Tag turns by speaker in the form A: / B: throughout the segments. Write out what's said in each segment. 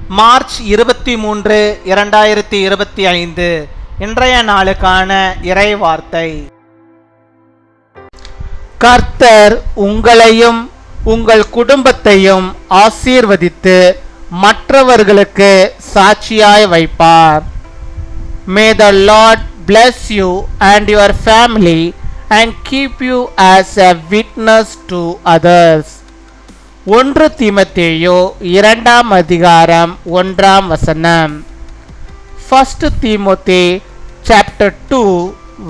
A: March 23, 2025 இன்றைய நாளுக்கான இறை வார்த்தை. கர்த்தர் உங்களையும் உங்கள் குடும்பத்தையும் ஆசீர்வதித்து மற்றவர்களுக்கு சாட்சியாய் வைப்பார். May the Lord bless you and your family and keep you as a witness to others. 1 தீமோத்தேயு 2 அதிகாரம் 1 1 தீமோத்தே chapter 2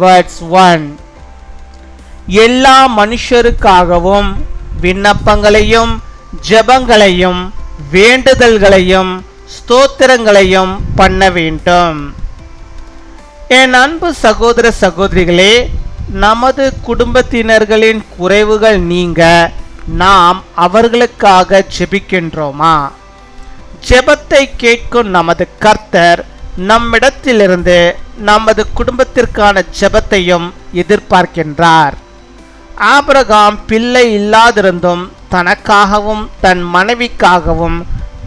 A: verse 1. எல்லா மனுஷருக்காகவும் விண்ணப்பங்களையும் ஜெபங்களையும் வேண்டுதல்களையும் ஸ்தோத்திரங்களையும் பண்ண வேண்டும். என் அன்பு சகோதர சகோதரிகளே, நமது குடும்பத்தினர்களின் குறைவுகள் நீங்க நாம் அவர்களுக்காக ஜெபிக்கின்றோமா? ஜெபத்தை கேட்கும் நமது கர்த்தர் நம்மிடத்திலிருந்து நமது குடும்பத்திற்கான ஜெபத்தையும் எதிர்பார்க்கின்றார். ஆபிரகாம் பிள்ளை இல்லாதிருந்தும் தனக்காகவும் தன் மனைவிக்காகவும்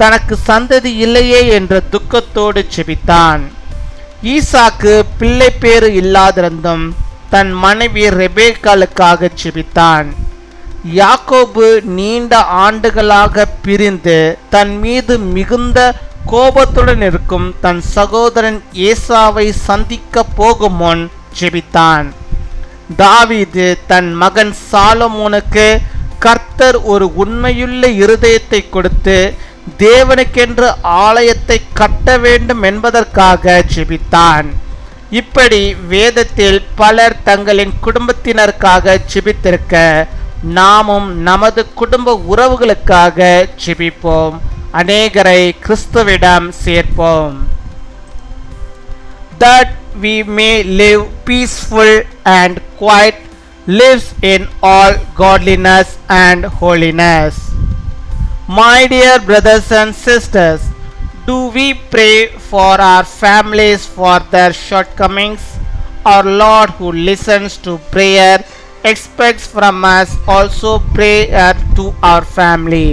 A: தனக்கு சந்ததி இல்லையே என்ற துக்கத்தோடு ஜெபித்தான். ஈசாக்கு பிள்ளை பேறு இல்லாதிருந்தும் தன் மனைவி ரெபேக்காளுக்காக ஜெபித்தான். யாக்கோபு நீண்ட ஆண்டுகளாக பிரிந்து தன் மீது மிகுந்த கோபத்துடன் இருக்கும் தன் சகோதரன் ஏசாவை சந்திக்க போகும் முன் ஜெபித்தான். தாவீது தன் மகன் சாலமோனுக்கு கர்த்தர் ஒரு உண்மையுள்ள இருதயத்தை கொடுத்து தேவனுக்கென்று ஆலயத்தை கட்ட வேண்டும் என்பதற்காக ஜெபித்தான். இப்படி வேதத்தில் பலர் தங்களின் குடும்பத்தினருக்காக ஜெபித்திருக்க நாமும் நமது குடும்ப உறவுகளுக்காக ஜெபிப்போம். அநேகரை கிறிஸ்துவிடம் சேர்ப்போம். That we may live peaceful and quiet lives in all godliness and holiness. My dear brothers and sisters, do we pray for our families for their shortcomings? Our Lord who listens to prayer expects from us also prayer to our family.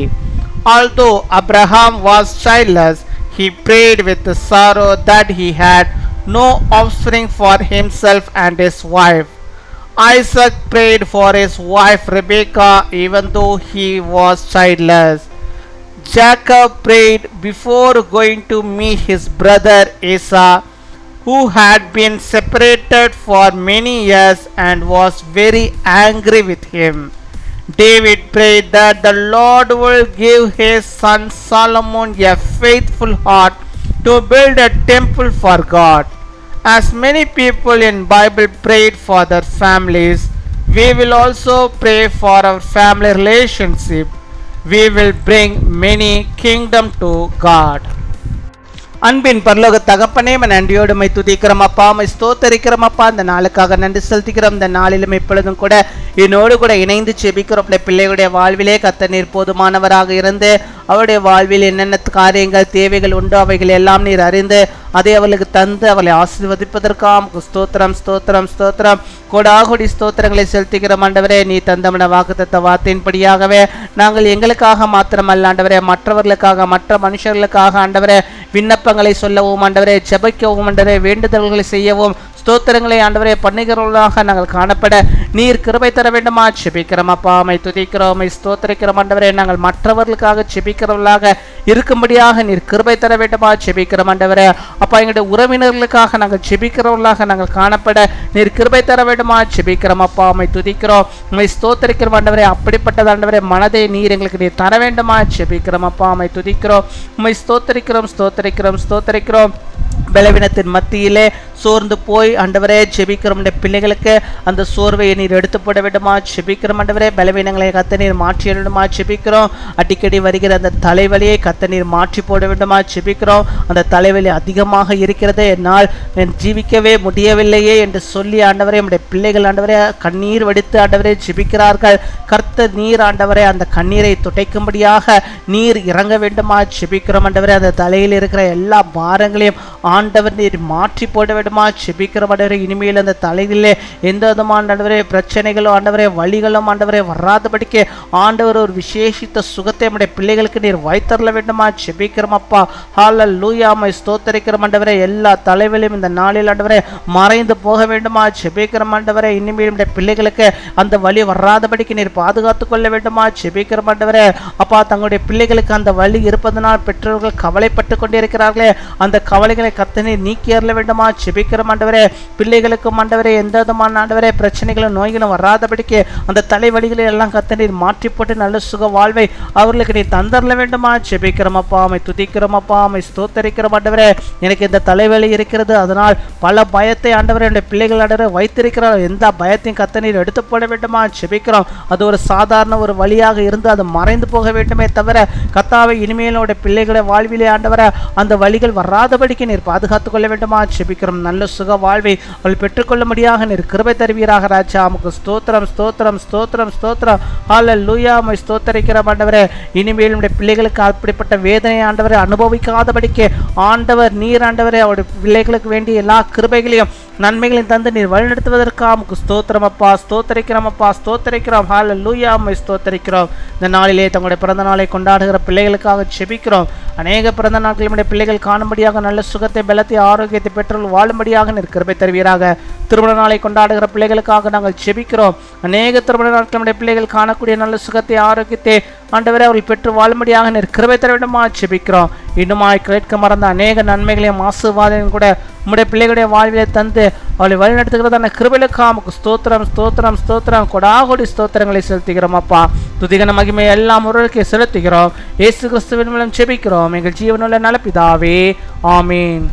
A: Although Abraham was childless, he prayed with sorrow that he had no offspring for himself and his wife. Isaac prayed for his wife Rebekah even though he was childless. Jacob prayed before going to meet his brother Esau, who had been separated for many years and was very angry with him. David prayed that the Lord will give his son Solomon a faithful heart to build a temple for God. As many people in Bible prayed for their families, we will also pray for our family relationship. We will bring many kingdom to God. அன்பின் பரலோக தகப்பனே, நன்றியோடு my துதிக்கிறோம் அப்பா, my ஸ்தோத்தரிக்கிறோம் அப்பா. இந்த நாளுக்காக நன்றி செலுத்திக்கிறோம். இந்த நாளிலும் இப்பொழுதும் கூட என்னோடு கூட இணைந்து செபிக்கிறோம். பிள்ளைகளுடைய வாழ்விலே கர்த்தர் நீர் போதுமானவராக இருந்து அவருடைய வாழ்வில் என்னென்ன காரியங்கள் தேவைகள் உண்டோ அவைகள் எல்லாம் நீர் அறிந்து அதை அவர்களுக்கு தந்து அவளை ஆசீர்வதிப்பதற்காக ஸ்தோத்திரம் ஸ்தோத்திரம் ஸ்தோத்திரம் கோடாகோடி ஸ்தோத்திரங்களை செலுத்துகிறோம். ஆண்டவரே, நீ தந்தமன வாக்குத்தத்த வார்த்தையின்படியாகவே நாங்கள் எங்களுக்காக மாத்திரமல்ல ஆண்டவரே, மற்றவர்களுக்காக மற்ற மனுஷர்களுக்காக ஆண்டவரே விண்ணப்பங்களை சொல்லவும் ஆண்டவரே, ஜெபிக்கவும் ஆண்டவரே, வேண்டுதல்களை செய்யவும் ஸ்தோத்திரங்களை ஆண்டவரே பண்ணுகிறவர்களாக நாங்கள் காணப்பட நீர் கிருபை தர வேண்டுமா ஜெபிக்கிறோம் அப்பா. மை துதிக்கிறோம், மை ஸ்தோத்திரிக்கிறோம் ஆண்டவரே. நாங்கள் மற்றவர்களுக்காக ஜெபிக்கிறவர்களாக இருக்கும்படியாக நீர் கிருபை தர வேண்டுமா ஜெபிக்கிறோம் ஆண்டவரே. அப்பா, எங்களுடைய உறவினர்களுக்காக நாங்கள் ஜெபிக்கிறவர்களாக நாங்கள் காணப்பட நீர் கிருபை தர வேண்டுமா ஜெபிக்கிறோம் அப்பா. மை துதிக்கிறோம், மை ஸ்தோத்திரிக்கிறோம் ஆண்டவரே. அப்படிப்பட்டது ஆண்டவரே மனதை நீர் எங்களுக்கு நீர் தர வேண்டுமா ஜெபிக்கிறோம் அப்பா. மை துதிக்கிறோம், மை ஸ்தோத்திரிக்கிறோம் ஸ்தோத்திரிக்கிறோம் ஸ்தோத்திரிக்கிறோம். பலவீனத்தின் மத்தியிலே சோர்ந்து போய் ஆண்டவரே ஜெபிக்கிறோம் பிள்ளைகளுக்கு அந்த சோர்வை நீர் எடுத்து போட வேண்டுமா ஜெபிக்கிறோம் ஆண்டவரே. பலவீனங்களை கத்த நீர் மாற்றி வேண்டுமா ஜெபிக்கிறோம். அடிக்கடி வருகிற அந்த தலைவலியை கத்த நீர் மாற்றி போட வேண்டுமா ஜெபிக்கிறோம். அந்த தலைவலி அதிகமாக இருக்கிறது, என்னால் ஜீவிக்கவே முடியவில்லையே என்று சொல்லி ஆண்டவரே நம்முடைய பிள்ளைகள் ஆண்டவரே கண்ணீர் வடித்து ஆண்டவரே ஜெபிக்கிறார்கள். கர்த்த நீர் ஆண்டவரே அந்த கண்ணீரை துடைக்கும்படியாக நீர் இறங்க வேண்டுமா ஜெபிக்கிறோம் ஆண்டவரே. அந்த தலையில் இருக்கிற எல்லா பாரங்களையும் ஆண்டவர் நீர் மாற்றி போட வேண்டுமா செபிக்கிறோம் ஆண்டவரே. இனிமேல் அந்த தலைகளிலே எந்த விதமான ஆண்டவரே பிரச்சனைகளோ ஆண்டவரே வழிகளும் ஆண்டவரே வராதபடிக்கு ஆண்டவர் ஒரு விசேஷித்த சுகத்தை நம்முடைய பிள்ளைகளுக்கு நீர் வைத்தரல வேண்டுமா செபிக்கிறோம் அப்பா. ஹல்லேலூயா. மை ஸ்தோத்திரிக்கிறோம் ஆண்டவரே. எல்லா தலைவலியும் இந்த நாளில் ஆண்டவரே மறைந்து போக வேண்டுமா செபிக்கிறோம் ஆண்டவரே. இனிமேல் நம்முடைய பிள்ளைகளுக்கு அந்த வழி வராதபடிக்கு நீர் பாதுகாத்துக் கொள்ள வேண்டுமா செபிக்கிறோம் ஆண்டவரே. அப்பா, தங்களுடைய பிள்ளைகளுக்கு அந்த வழி இருப்பதனால் பெற்றோர்கள் கவலைப்பட்டு கொண்டிருக்கிறார்களே, அந்த கவலைகளை கர்த்தர் நீக்கி அருள வேண்டுமா செபிக்கிறோம் ஆண்டவரே. பிள்ளைகளுக்கும் ஆண்டவரே எந்த விதமான ஆண்டவரே பிரச்சனைகளும் நோய்களும் வராதபடிக்கு அந்த தலைவலிகளை எல்லாம் கர்த்தர் நீர் மாற்றி போட்டு நல்ல சுக வாழ்வை அவர்களுக்கு நீர் தந்தரல வேண்டுமா செபிக்கிறோம் அப்பா. அமை துதிக்கிறோம் அப்பா, அமை ஸ்தோத்தரிக்கிறோம் ஆண்டவரே. எனக்கு இந்த தலைவலி இருக்கிறது, அதனால் பல பயத்தை ஆண்டவரே என்னுடைய பிள்ளைகள் ஆண்டவரே வைத்திருக்கிறார். எந்த பயத்தையும் கர்த்தர் நீர் எடுத்து போட வேண்டுமா செபிக்கிறோம். அது ஒரு சாதாரண ஒரு வழியாக இருந்து அது மறைந்து போக வேண்டுமே தவிர கர்த்தாவே இனிமேலுடைய பிள்ளைகளை வாழ்விலே ஆண்டவரே அந்த வழிகள் வராதபடிக்கு நீர் பாதுகாத்துக் கொள்ள வேண்டுமா செபிக்கிறோம். நல்ல சுக வாழ்வை அவள் பெற்றுக்கொள்ளும்படியாக நீர் கிருபை தருவீராக ராஜா. நமக்கு ஸ்தோத்திரம் ஸ்தோத்திரம் ஸ்தோத்திரம் ஸ்தோத்திரம். ஹல்லேலூயா. மை ஸ்தோத்தரிக்கிறோம் ஆண்டவரே. இனிமேல் நம்முடைய பிள்ளைகளுக்கு அப்படிப்பட்ட வேதனை ஆண்டவரை அனுபவிக்காதபடிக்கு ஆண்டவர் நீர் ஆண்டவரே அவருடைய பிள்ளைகளுக்கு வேண்டிய எல்லா கிருபைகளையும் நன்மைகளையும் தந்து நீர் வழிநடத்துவதற்காக நமக்கு ஸ்தோத்திரம் அப்பா. ஸ்தோத்தரிக்கிறோம் அப்பா, ஸ்தோத்தரிக்கிறோம். ஹல்லேலூயா. மை ஸ்தோத்தரிக்கிறோம். இந்த நாளிலே தங்களுடைய பிறந்த நாளை கொண்டாடுகிற பிள்ளைகளுக்காக செபிக்கிறோம். அநேக பிறந்த நாட்கள் நம்முடைய பிள்ளைகள் காணும்படியாக நல்ல சுகத்தை பலத்தை ஆரோக்கியத்தை பெற்று வாழும்படியாக நீர் கிருபை தருவீராக. திருமண நாளை கொண்டாடுகிற பிள்ளைகளுக்காக நாங்கள் செபிக்கிறோம். அநேக திருமண நாட்கள் நம்முடைய பிள்ளைகள் காணக்கூடிய நல்ல சுகத்தை ஆரோக்கியத்தை ஆண்டவரே அவர்கள் பெற்று வாழும்படியாக நீர் கிருபை தர வேண்டுமா செபிக்கிறோம். இன்னுமாய் கேட்க மறந்த அநேக நன்மைகளையும் ஆசீர்வாதங்களையும் கூட நம்முடைய பிள்ளைகளுடைய வாழ்விலை தந்து அவளை வழிநடத்துகிறதான கிருபைகளுக்காக நமக்கு ஸ்தோத்திரம் ஸ்தோத்திரம் ஸ்தோத்திரம் கொடாகோடி ஸ்தோத்திரங்களை செலுத்துகிறோம் அப்பா. துதிகன மகிமை எல்லாம் ஒருவருக்கு செலுத்துகிறோம். இயேசு கிறிஸ்துவின் மூலம் செபிக்கிறோம் எங்கள் ஜீவனுள்ள நல்ல பிதாவே. ஆமீன்.